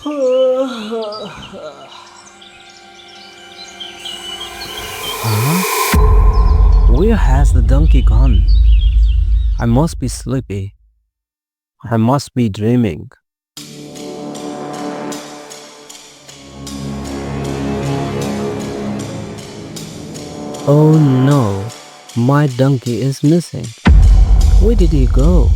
Huh? Where has the donkey gone? I must be sleepy. I must be dreaming. Oh no, my donkey is missing. Where did he go?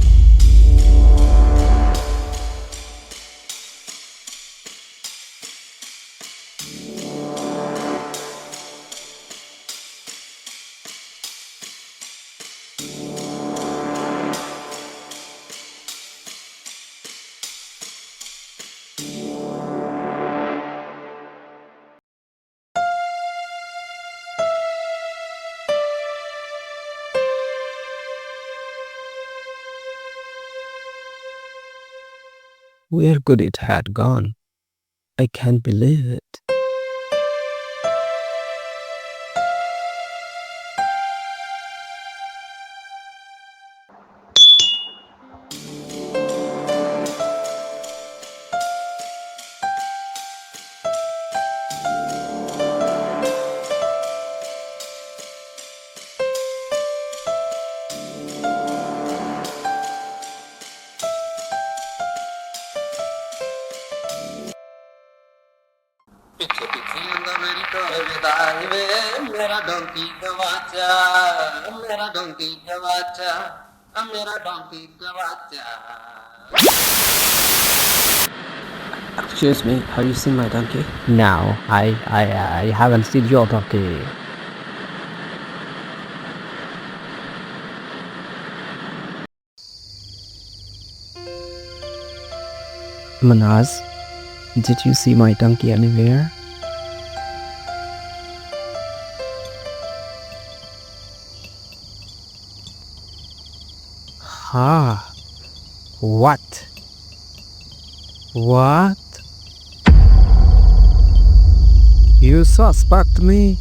Where could it have gone? I can't believe it. पीछे पीछे आंदा मेरी टोर विदाई वे मेरा donkey गवाचा मेरा donkey गवाचा मेरा donkey गवाचा. Excuse me, have you seen my donkey? No, I haven't seen your donkey. Banaz, did you see my donkey anywhere? Ha! What? What? You suspect me?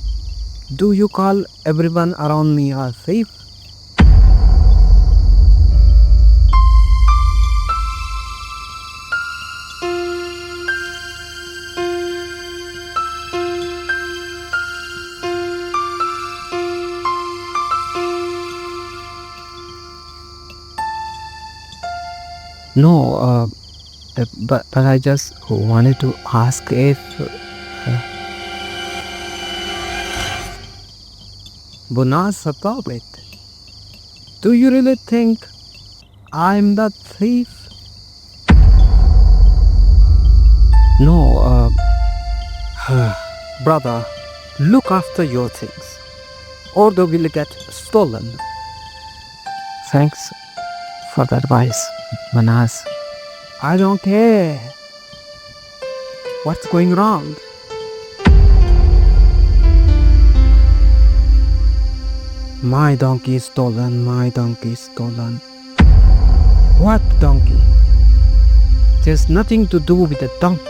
Do you call everyone around me a thief? No, but I just wanted to ask if Bunaz, stop it. Do you really think I'm the thief? No, brother, look after your things, or they will get stolen. Thanks for the advice, Banaz. I don't care. What's going wrong? My donkey is stolen, my donkey is stolen. What donkey? There's nothing to do with the donkey.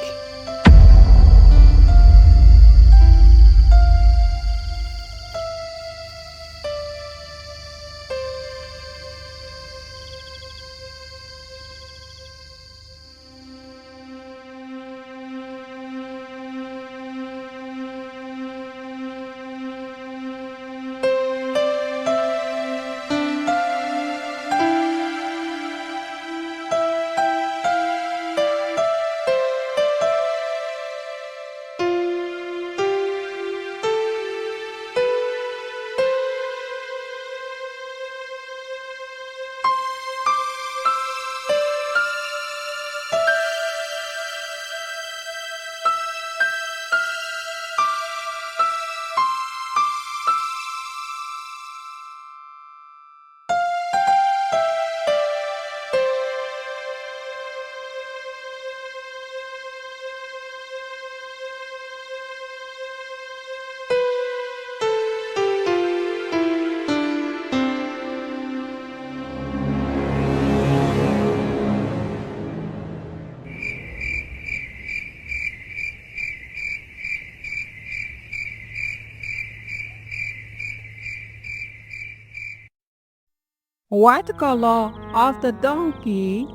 What color of the donkey?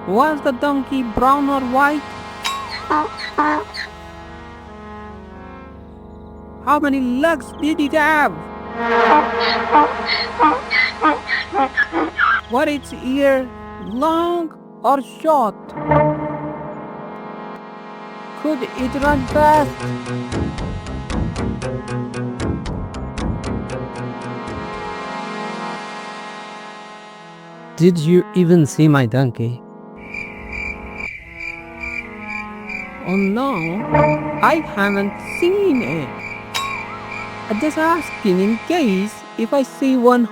Was the donkey brown or white? How many legs did it have? Was its ear long or short? Could it run fast? Did you even see my donkey? Oh no, I haven't seen it. I'm just asking in case if I see one.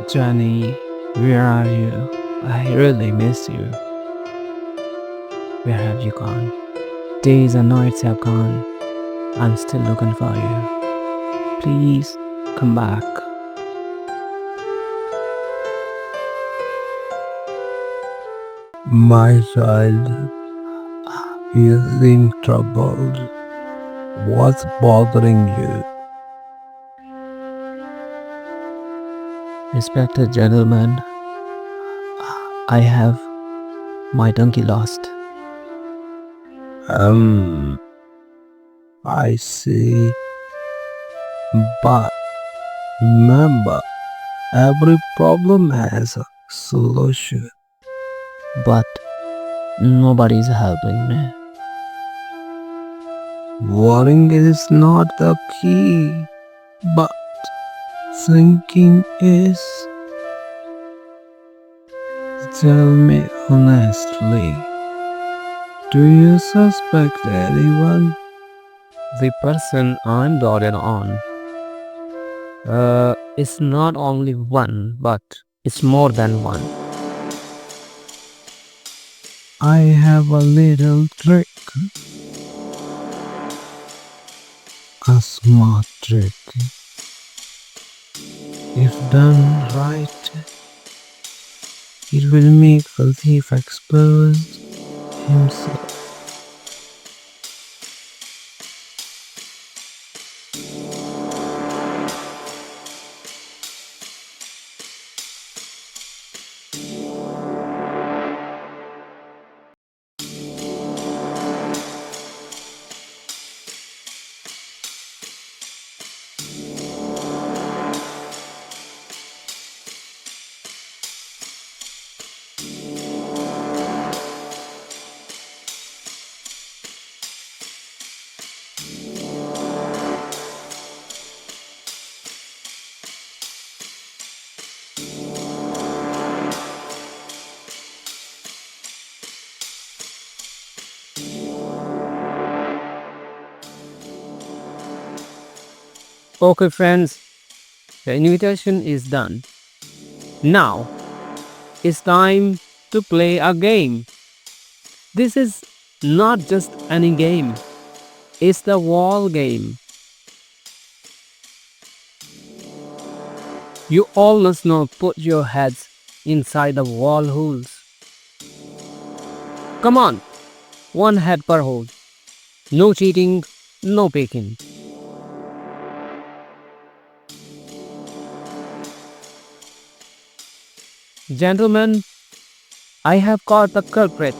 Johnny, where are you? I really miss you. Where have you gone? Days and nights have gone. I'm still looking for you. Please come back. My child, you seem troubled. What's bothering you? Respected gentlemen, I have my donkey lost. I see. But remember, every problem has a solution. But nobody's helping me. Worrying is not the key, but thinking is. Tell me honestly, do you suspect anyone? The person I'm doted on, it's not only one, but it's more than one. I have a little trick. A smart trick. If done right, it will make the thief expose himself. Okay, friends, the invitation is done. Now, it's time to play a game. This is not just any game, it's the wall game. You all must now put your heads inside the wall holes. Come on, one head per hole. No cheating, no peeking. Gentlemen, I have caught the culprit,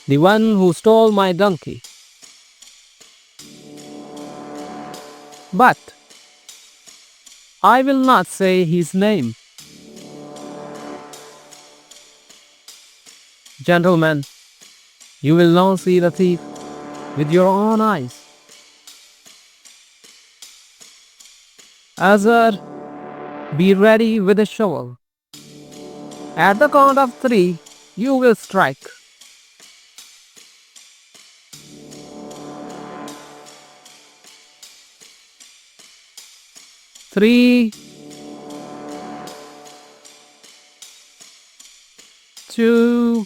the one who stole my donkey. But I will not say his name. Gentlemen, you will now see the thief with your own eyes. Azar, be ready with a shovel. At the count of 3, You will strike. 3, 2,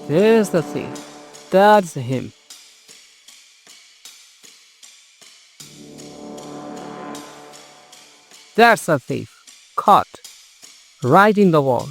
there's the thief. That's him. That's a thief. Caught. Right in the wall.